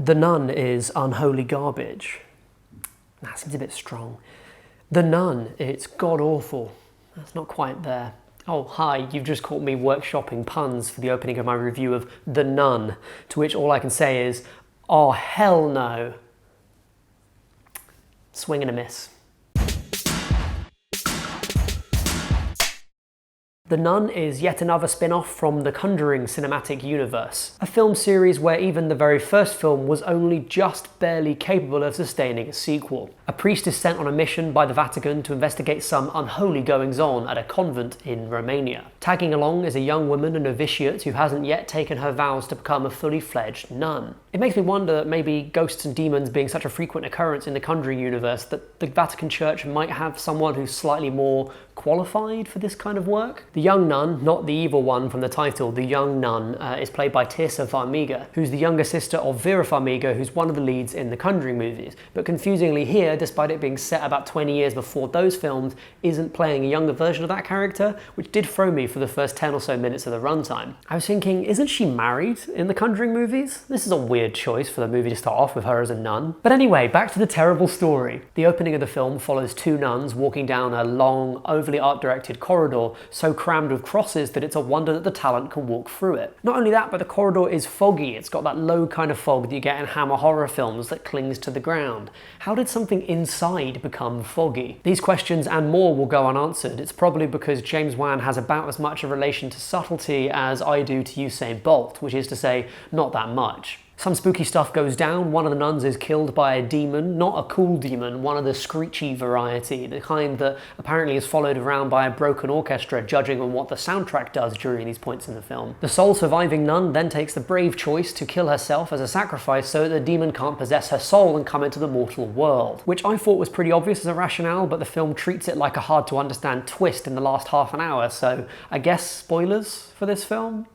The Nun is unholy garbage. That seems a bit strong. The Nun, it's god-awful. That's not quite there. Oh, hi, you've just caught me workshopping puns for the opening of my review of The Nun, to which all I can say is, oh, hell no. Swing and a miss. The Nun is yet another spin-off from the Conjuring cinematic universe, a film series where even the very first film was only just barely capable of sustaining a sequel. A priest is sent on a mission by the Vatican to investigate some unholy goings-on at a convent in Romania. Tagging along is a young woman, a novitiate, who hasn't yet taken her vows to become a fully fledged nun. It makes me wonder that maybe ghosts and demons being such a frequent occurrence in the Conjuring universe that the Vatican Church might have someone who's slightly more qualified for this kind of work. The young nun, not the evil one from the title, the young nun, is played by Tirsa Farmiga, who's the younger sister of Vera Farmiga, who's one of the leads in the Conjuring movies. But confusingly here, despite it being set about 20 years before those films, isn't playing a younger version of that character, which did throw me for the first 10 or so minutes of the runtime. I was thinking, isn't she married in the Conjuring movies? This is a weird choice for the movie to start off with her as a nun. But anyway, back to the terrible story. The opening of the film follows two nuns walking down a long, overly art-directed corridor so crammed with crosses that it's a wonder that the talent can walk through it. Not only that, but the corridor is foggy. It's got that low kind of fog that you get in Hammer horror films that clings to the ground. How did something inside become foggy? These questions and more will go unanswered. It's probably because James Wan has about as much a relation to subtlety as I do to Usain Bolt, which is to say, not that much. Some spooky stuff goes down. One of the nuns is killed by a demon, not a cool demon, one of the screechy variety, the kind that apparently is followed around by a broken orchestra, judging on what the soundtrack does during these points in the film. The sole surviving nun then takes the brave choice to kill herself as a sacrifice so that the demon can't possess her soul and come into the mortal world, which I thought was pretty obvious as a rationale, but the film treats it like a hard to understand twist in the last half an hour, so I guess spoilers for this film?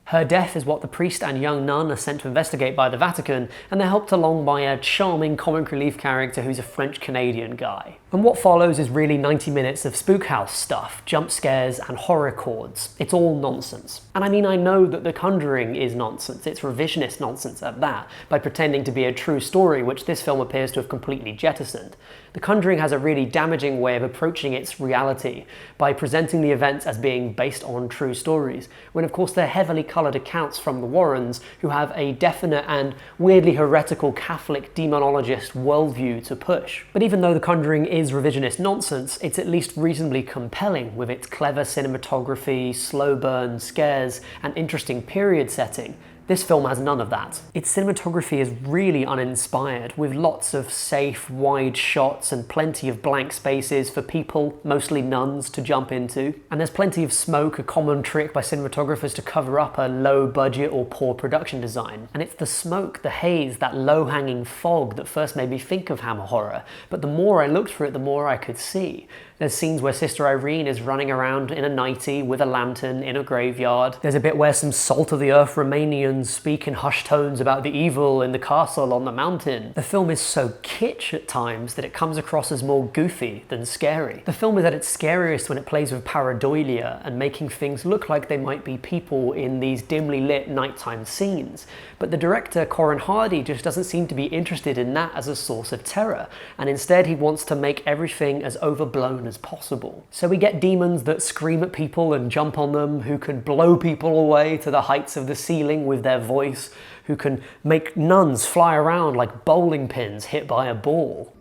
Her death is what the priest and young nun are sent to investigate by the Vatican, and they're helped along by a charming comic relief character who's a French-Canadian guy. And what follows is really 90 minutes of spook house stuff, jump scares and horror chords. It's all nonsense. And I mean, I know that The Conjuring is nonsense, it's revisionist nonsense at that, by pretending to be a true story, which this film appears to have completely jettisoned. The Conjuring has a really damaging way of approaching its reality by presenting the events as being based on true stories, when of course they're heavily coloured accounts from the Warrens, who have a definite and weirdly heretical Catholic demonologist worldview to push. But even though The Conjuring is revisionist nonsense, it's at least reasonably compelling with its clever cinematography, slow burn scares, and interesting period setting. This film has none of that. Its cinematography is really uninspired, with lots of safe, wide shots and plenty of blank spaces for people, mostly nuns, to jump into. And there's plenty of smoke, a common trick by cinematographers to cover up a low budget or poor production design. And it's the smoke, the haze, that low-hanging fog that first made me think of Hammer horror. But the more I looked for it, the more I could see. There's scenes where Sister Irene is running around in a nightie with a lantern in a graveyard. There's a bit where some salt-of-the-earth Romanians speak in hushed tones about the evil in the castle on the mountain. The film is so kitsch at times that it comes across as more goofy than scary. The film is at its scariest when it plays with pareidolia and making things look like they might be people in these dimly lit nighttime scenes. But the director, Corin Hardy, just doesn't seem to be interested in that as a source of terror, and instead he wants to make everything as overblown as possible. So we get demons that scream at people and jump on them, who can blow people away to the heights of the ceiling with their voice, who can make nuns fly around like bowling pins hit by a ball.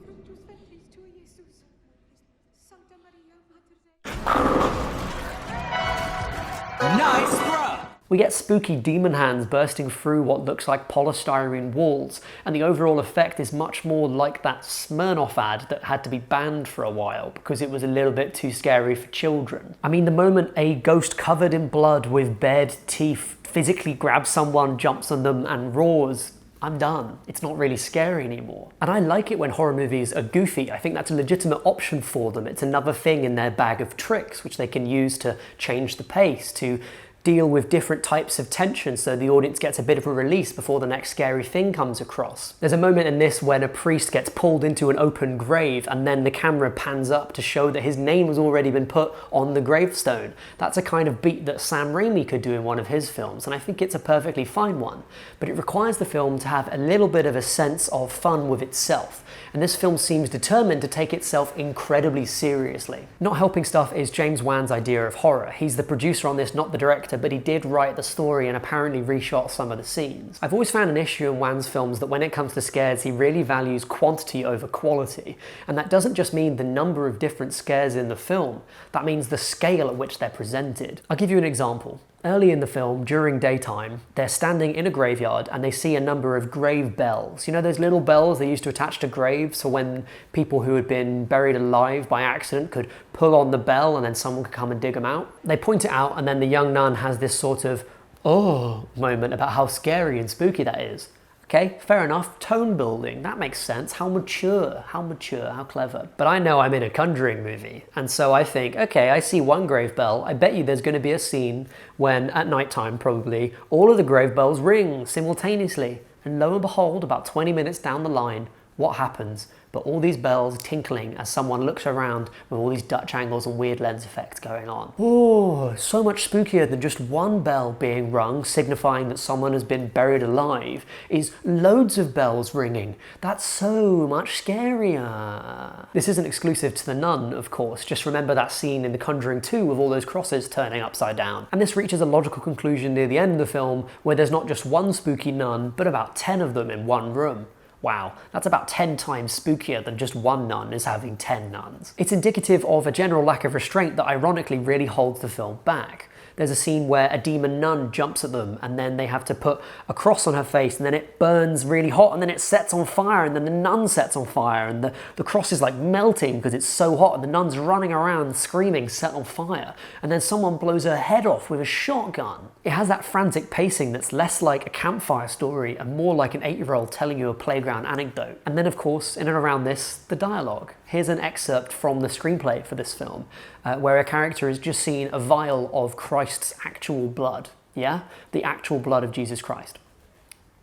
Nice, bro! We get spooky demon hands bursting through what looks like polystyrene walls, and the overall effect is much more like that Smirnoff ad that had to be banned for a while because it was a little bit too scary for children. I mean, the moment a ghost covered in blood with bared teeth physically grabs someone, jumps on them, and roars, I'm done. It's not really scary anymore. And I like it when horror movies are goofy. I think that's a legitimate option for them. It's another thing in their bag of tricks which they can use to change the pace, to deal with different types of tension so the audience gets a bit of a release before the next scary thing comes across. There's a moment in this when a priest gets pulled into an open grave and then the camera pans up to show that his name has already been put on the gravestone. That's a kind of beat that Sam Raimi could do in one of his films, and I think it's a perfectly fine one. But it requires the film to have a little bit of a sense of fun with itself, and this film seems determined to take itself incredibly seriously. Not helping stuff is James Wan's idea of horror. He's the producer on this, not the director, but he did write the story and apparently reshot some of the scenes. I've always found an issue in Wan's films that when it comes to scares, he really values quantity over quality. And that doesn't just mean the number of different scares in the film, that means the scale at which they're presented. I'll give you an example. Early in the film, during daytime, they're standing in a graveyard and they see a number of grave bells. You know those little bells they used to attach to graves so when people who had been buried alive by accident could pull on the bell and then someone could come and dig them out? They point it out and then the young nun has this sort of, oh, moment about how scary and spooky that is. Okay, fair enough, tone building, that makes sense. How mature, how clever. But I know I'm in a Conjuring movie, and so I think, okay, I see one grave bell, I bet you there's going to be a scene when, at nighttime probably, all of the grave bells ring simultaneously. And lo and behold, about 20 minutes down the line, what happens? But all these bells tinkling as someone looks around with all these Dutch angles and weird lens effects going on. Oh, so much spookier than just one bell being rung, signifying that someone has been buried alive, is loads of bells ringing. That's so much scarier. This isn't exclusive to The Nun, of course. Just remember that scene in The Conjuring 2 with all those crosses turning upside down. And this reaches a logical conclusion near the end of the film, where there's not just one spooky nun, but about 10 of them in one room. Wow, that's about 10 times spookier than just one nun is having 10 nuns. It's indicative of a general lack of restraint that ironically really holds the film back. There's a scene where a demon nun jumps at them and then they have to put a cross on her face and then it burns really hot and then it sets on fire and then the nun sets on fire and the cross is like melting because it's so hot and the nun's running around screaming set on fire and then someone blows her head off with a shotgun. It has that frantic pacing that's less like a campfire story and more like an 8-year-old telling you a playground anecdote. And then of course, in and around this, the dialogue. Here's an excerpt from the screenplay for this film, where a character has just seen a vial of Christ's actual blood. Yeah? The actual blood of Jesus Christ.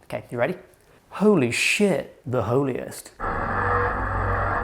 Okay, you ready? Holy shit, the holiest.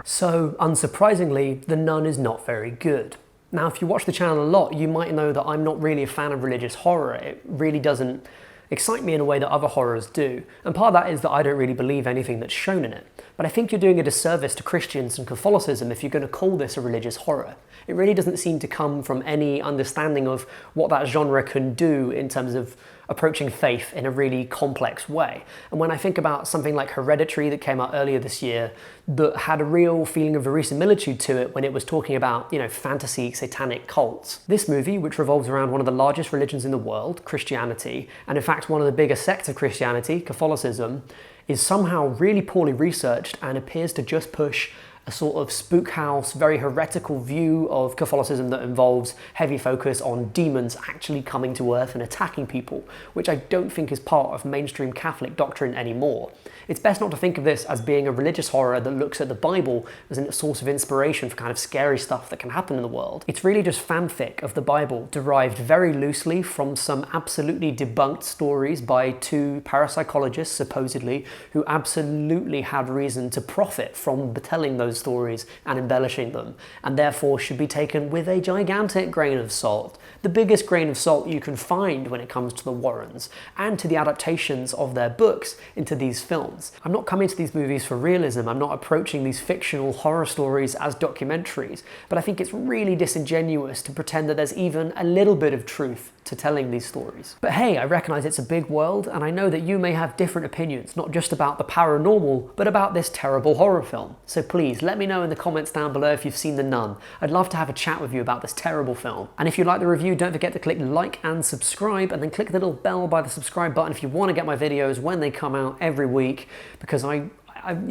So, unsurprisingly, The Nun is not very good. Now, if you watch the channel a lot, you might know that I'm not really a fan of religious horror. It really doesn't excite me in a way that other horrors do. And part of that is that I don't really believe anything that's shown in it. But I think you're doing a disservice to Christians and Catholicism if you're going to call this a religious horror. It really doesn't seem to come from any understanding of what that genre can do in terms of approaching faith in a really complex way. And when I think about something like Hereditary that came out earlier this year, that had a real feeling of verisimilitude to it when it was talking about, you know, fantasy satanic cults. This movie, which revolves around one of the largest religions in the world, Christianity, and in fact one of the biggest sects of Christianity, Catholicism, is somehow really poorly researched and appears to just push a sort of spook house, very heretical view of Catholicism that involves heavy focus on demons actually coming to Earth and attacking people, which I don't think is part of mainstream Catholic doctrine anymore. It's best not to think of this as being a religious horror that looks at the Bible as a source of inspiration for kind of scary stuff that can happen in the world. It's really just fanfic of the Bible, derived very loosely from some absolutely debunked stories by two parapsychologists, supposedly, who absolutely had reason to profit from telling those stories and embellishing them, and therefore should be taken with a gigantic grain of salt. The biggest grain of salt you can find when it comes to the Warrens, and to the adaptations of their books into these films. I'm not coming to these movies for realism, I'm not approaching these fictional horror stories as documentaries, but I think it's really disingenuous to pretend that there's even a little bit of truth to telling these stories. But hey, I recognise it's a big world, and I know that you may have different opinions, not just about the paranormal, but about this terrible horror film. So please, let me know in the comments down below if you've seen The Nun. I'd love to have a chat with you about this terrible film. And if you like the review, don't forget to click like and subscribe, and then click the little bell by the subscribe button if you want to get my videos when they come out every week, because you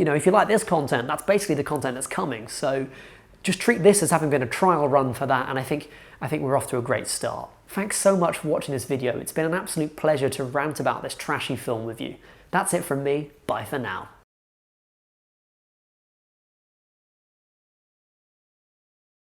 know, if you like this content, that's basically the content that's coming. So just treat this as having been a trial run for that, and I think we're off to a great start. Thanks so much for watching this video. It's been an absolute pleasure to rant about this trashy film with you. That's it from me. Bye for now.